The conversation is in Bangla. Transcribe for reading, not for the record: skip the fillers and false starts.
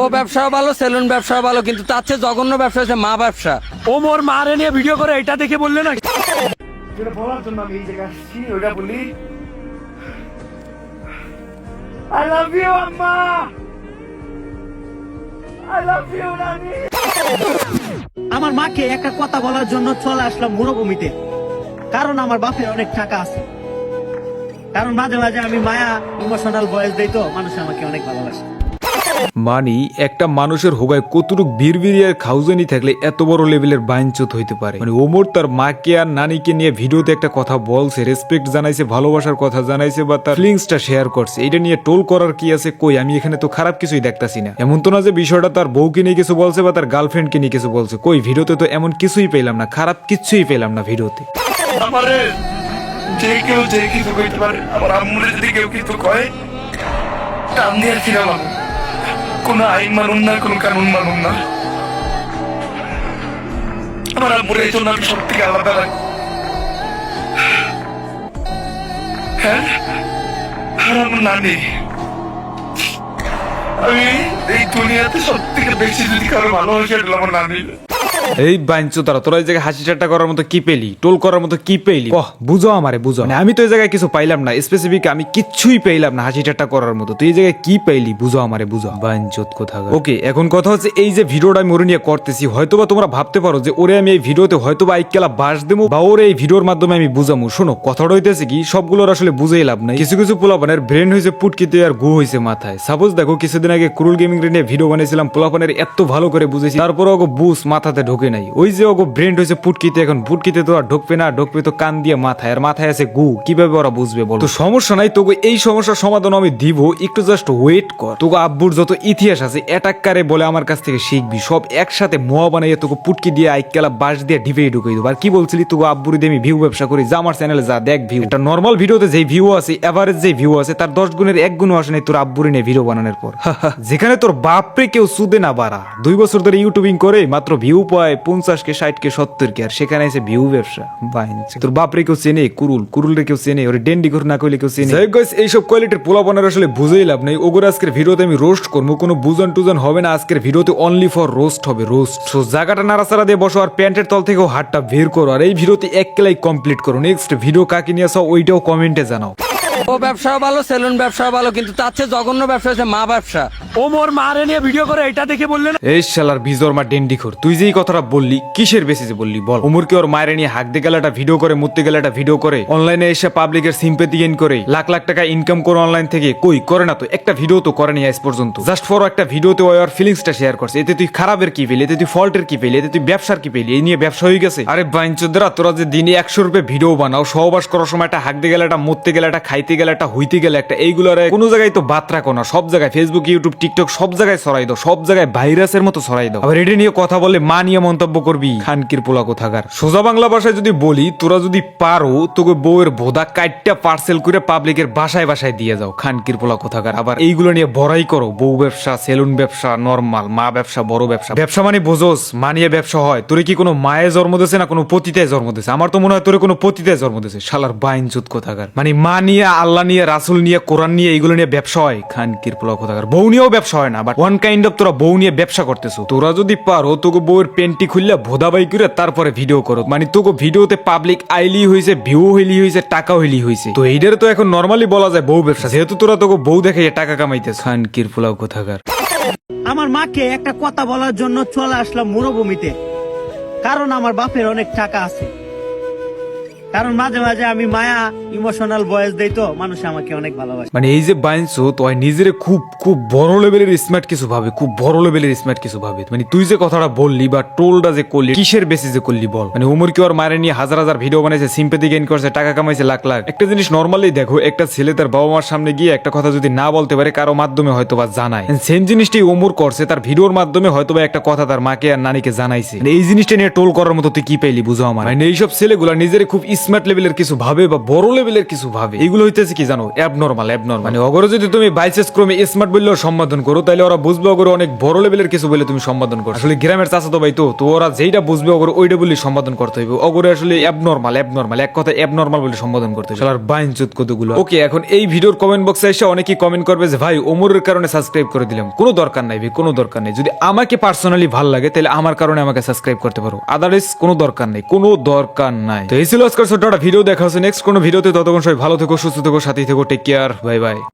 ও ব্যবসা ভালো, সেলুন ব্যবসা ভালো, কিন্তু তার চেয়ে জঘন্য ব্যবসা হচ্ছে মা ব্যবসা। ও মোর মারে নিয়ে ভিডিও করে এটা দেখে বললে না যেটা বলার জন্য আমি এই জায়গায় আসছি ওইটা বলি। I love you আম্মা, I love you নানি। আমার মাকে একটা কথা বলার জন্য চলে আসলাম মরুভূমিতে, কারণ আমার বাপের অনেক টাকা আছে। কারণ মাঝে মাঝে আমি মায়া ইমোশনাল ভয়েস দেই, তো মানুষ আমাকে অনেক ভালোবাসে। মানি একটা মানুষের হোগায় কতটুক বিড়বিড়িয়ার খাউজানি থাকলে এত বড় লেভেলের বাইনচোত হইতে পারে। মানে ওমর তার মাকে আর নানিকে নিয়ে ভিডিওতে একটা কথা বলছে, রেসপেক্ট জানাইছে, ভালোবাসার কথা জানাইছে, বা তার ফিলিংসটা শেয়ার করছে। এটা নিয়ে টোল করার কি আছে? কই, আমি এখানে তো খারাপ কিছুই দেখতাছি না। এমন তো না যে বিষয়টা তার বউকে নিয়ে কিছু বলছে বা তার গার্লফ্রেন্ডকে নিয়ে কিছু বলছে। কই, ভিডিওতে তো এমন কিছুই পেলাম না, খারাপ কিছুই পেলাম না ভিডিওতে। আমারে যে কেউ যে কিছু কইতে পারে, আমার আম্মুরে যদি কেউ কিছু কয় টান দিয়ে ফিরালাম। কোনো আইন মানুন না, কোনো কানুন মানুন না। আমার আম্মুরে এই জন্য আমি সব থেকে আলাদা রাখি। হ্যাঁ, আর আমার নানি, আমি এই দুনিয়াতে সব থেকে বেশি যদি কারো ভালোবাসি এটা আমার নানি। এই বাইনচো তারা তোরা এই জায়গায় হাসি ঠাট্টা করার মতো কি পেলি, টোল করার মতো কি পেলি? বুঝো আমারে, বুঝো। মানে আমি তো এই জায়গায় কিছু পাইলাম না, স্পেসিফিক আমি কিচ্ছুই পেইলাম না হাসি ঠাট্টা করার মতো। তুই এই জায়গায় কি পেইলি? বুঝো আমারে, বুঝো। বাইনচোত কোথাকার। ওকে, এখন কথা হচ্ছে এই যে ভিডিওটা আমি ওরে নিয়ে করতেছি, হয়তোবা তোমরা ভাবতে পারো যে ওরে আমি এই ভিডিওতে হয়তোবা আইকেলা বাস দেবো বা ওরে এই ভিডিওর মাধ্যমে আমি বুঝামু। শোনো, কথাটা হইতেছে কি, সবগুলোর আসলে বুঝেই লাভ নাই। কিছু কিছু পোলাপানের ব্রেন হয়েছে পুটকিতে আর গু হয়েছে মাথায়। সাপোজ দেখো, কিছুদিন আগে ক্রুল গেমিং নিয়ে ভিডিও বানিয়েছিলাম, পোলাপানের এত ভালো করে বুঝেছি, তারপরে ওগো বুস মাথাতে ঢোকে নাই। ওই যে ওগো ব্রেন হয়েছে পুটকিতে, এখন পুটকিতে তো আর ঢুকবে না, ঢুকবে তো কান দিয়ে মাথায়, আর মাথায় আছে গু। কিভাবে ওরা বুঝবে বলো? তো সমস্যা নাই, তোকে এই সমস্যার সমাধান আমি দিব, একটু জাস্ট ওয়েট কর। তোকে আব্বুর যত ইতিহাস আছে অ্যাটাক্কারে বলে আমার কাছ থেকে শিখবি, সব একসাথে মোয়া বানাইয়ে তোকে পুটকি দিয়ে আইকেলা বাস দিয়ে ডিপে ঢুকিয়ে দেবো। আর কি বলছিলি, তোকে আব্বুর দিয়ে আমি ভিউ ব্যবসা করি, যা আমার চ্যানেলে যা দেখ ভিউ। একটা নর্মাল ভিডিওতে যে ভিউ আছে, এভারেজ যে ভিউ আছে, তার 10 গুণের 1 গুণও আসে নাই তোর আব্বুরে নিয়ে ভিডিও বানানোর পর। যেখানে তোর বাপরে কেউ সুদে না বাড়া, 2 বছর ধরে ইউটিউবিং করে মাত্র ভিউ পায় 50 কে 60 কে 70 কে, আর সেখানে এসে ভিউ ব্যবসা। তোর বাপরে কেউ চেনে? কুরুল কেউ চেনে? ওরে ডেন্ডি করে না কইলে কেউ চেনে? এইসব কোয়ালিটির পোলাপানের আসলে বুঝেই লাভ নেই। ওগুলো আজকের ভিডিওতে আমি রোস্ট করবো, কোনো বুজন টুজন হবে না। আজকের ভিডিওতে অনলি ফর রোস্ট হবে, রোস্ট। সো জায়গাটা নাড়াচাড়া দিয়ে বসো, আর প্যান্টের তল থেকেও হাতটা বের করো, আর এই ভিডিওতে এক কেলাই কমপ্লিট করো। নেক্সট ভিডিও কাকে নিয়ে আসো ওইটাও কমেন্টে জানাও। ও ব্যবসা ভালো, সেলুন ব্যবসা ভালো, কিন্তু তার চেয়ে জঘন্য ব্যবসা হচ্ছে মা ব্যবসা। ও মোর মারে নিয়ে ভিডিও করে এটা দেখে বললে না এই শালার বিজর মা ডেন্ডিখোর, তুই যে এই কথাটা বললি কিসের বেসিসে বললি বল? ওমরকে ওর মায়ের নিয়ে হাঁকতে গেলে একটা ভিডিও করে, মুততে গেলে একটা ভিডিও করে, অনলাইনে এসে পাবলিকের সিম্পেথি গেইন করে, লাখ লাখ টাকা ইনকাম করে অনলাইন থেকে। কই করে না তো, একটা ভিডিও তো করে নি আজ পর্যন্ত। জাস্ট ফর একটা ভিডিওতে ওই ওর ফিলিংসটা শেয়ার করছে। এতে তুই খারাপের কি পেলি? এতে তুই ফল্টের কি পেলি? এতে তুই ব্যবসার কি পেলি? এই নিয়ে ব্যবসা হয়ে গেছে। আরে বাইনচোদরা, তোরা যে দিনে 100 রুপে ভিডিও বানাও, সহবাস করার সময় একটা হাঁকতে গেলে, একটা মুততে গেলে, একটা খাইতে গেলে, একটা হইতে গেলে একটা, এইগুলোর কোনো জায়গায় তো বাদ রাখো না। সব জায়গায় ফেসবুক, ইউটিউব, টিকটক সব জায়গায় ছড়াই দাও, সব জায়গায় ভাইরাসের মতো ছড়াই দাও। আবার এটা নিয়ে কথা বললে মা নিয়ে মন্তব্য করবি, খানকির পোলা কোথাকার। সোজা বাংলা ভাষায় যদি বলি, তোরা যদি পারো তোকে বউয়ের ভোদা কাটটা পার্সেল করে পাবলিকের বাসায় বাসায় দিয়ে যাও, খানকির পোলা কোথাকার। আবার এইগুলো নিয়ে বড়াই করো, বউ ব্যবসা, সেলুন ব্যবসা, নরমাল, মা ব্যবসা, বড় ব্যবসা। ব্যবসা মানে বোঝোস, মা নিয়ে ব্যবসা হয়। তোরে কি কোনো মায়ে জন্ম দিয়েছে না কোনো পতিতায় জন্ম দিয়েছে? আমার তো মনে হয় তোরে কোনো পতিতায় জন্ম দিয়েছে, শালার বাইনচুত কোথাকার। মানে মা নিয়ে, আল্লাহ নিয়ে, রাসুল নিয়ে, কোরআন নিয়ে, এইগুলো নিয়ে ব্যবসা হয়, খানকির পোলা কোথাকার। বউ নিয়েও ব্যবসা হয় না, বাট ওয়ান কাইন্ড অফ তোরা বউ নিয়ে ব্যবসা করতেছো। তোরা যদি পারো তোকে বউয়ের পেন্টি খুললে ভোদাবাই করে তারপরে ভিডিও করো, মানে তোকে ভিডিওতে পাবলিক আইলি হয়েছে, ভিউ হইলি হয়েছে, টাকা হইলি হয়েছে। তো এইটার তো এখন নর্মালি বলা যায় বউ ব্যবসা, যেহেতু তোরা তোকে বউ দেখে টাকা কামাইতেছ, খানকির পোলা কোথাকার। আমার মাকে একটা কথা বলার জন্য চলে আসলাম মরুভূমিতে, কারণ আমার বাপের অনেক টাকা আছে। কারণ মাঝে মাঝে আমি মায়া ইমোশনাল ভয়েস দেই, তো মানুষ আমাকে অনেক ভালোবাসে। মানে এই যে বাইনসো তো নিজের খুব খুব বড় লেভেলের স্মার্ট কিছু ভাবে, খুব বড় লেভেলের স্মার্ট কিছু ভাবে। মানে তুই যে কথাটা বললি বা টোলটা যে করলি, কিসের বেসিসে করলি বল? মানে ওমর কি ওর মায়ের নিয়ে হাজার হাজার ভিডিও বানাইছে, সিম্পেথি গেইন করছে, টাকা কামাইছে লাখ লাখ। একটা জিনিস নর্মালি দেখো, একটা ছেলে তার বাবা মার সামনে গিয়ে একটা কথা যদি না বলতে পারে, কারো মাধ্যমে হয়তো বা জানায়, সেম জিনিসটাই ওমর করছে, তার ভিডিওর মাধ্যমে হয়তো বা একটা কথা তার মাকে আর নানিকে জানাইছে। মানে এই জিনিসটা নিয়ে টোল করার মতো তুই কি পাইলি? বুঝো আমার। মানে এইসব ছেলেগুলা নিজের খুব স্মার্ট লেভেলের কিছু ভাবে বা বড় লেভেলের কিছু ভাবে, এগুলো হইতেছে কি জানো, অ্যাবনর্মাল। মানে অগরে যদি তুমি বাইসেস ক্রমে স্মার্ট বললেও সম্বোধন করো, তাহলে ওরা বুঝবে অগরে অনেক বড় লেভেলের কিছু বলে তুমি সম্বোধন করো। আসলে গ্রামের চাচাতো ভাই তো ওরা যেইটা বুঝবে অগরে ওইটা বলে সম্বোধন করতে হবে। অগরে আসলে অ্যাবনর্মাল, এক কথা অ্যাবনর্মাল বলে সম্বোধন করতে হবে। শালার বাইনচুত কতগুলো। ওকে, এখন এই ভিডিওর কমেন্ট বক্সে এসে অনেকেই কমেন্ট করবে যে ভাই ওমরের কারণে সাবস্ক্রাইব করে দিলাম। কোনো দরকার নাই ভাই, কোনো দরকার নেই। যদি আমাকে পার্সোনালি ভালো লাগে তাহলে আমার কারণে আমাকে সাবস্ক্রাইব করতে পারো, আদারওয়াইজ কোনো দরকার নেই, কোনো দরকার নাই। তো এই ছিল আজকের ছোট্ট একটা ভিডিও। দেখা হচ্ছে নেক্সট কোনো ভিডিওতে। ততক্ষণ সবাই ভালো থেকো, সুস্থ থেকো, সাথে থেকো। Take care, bye by.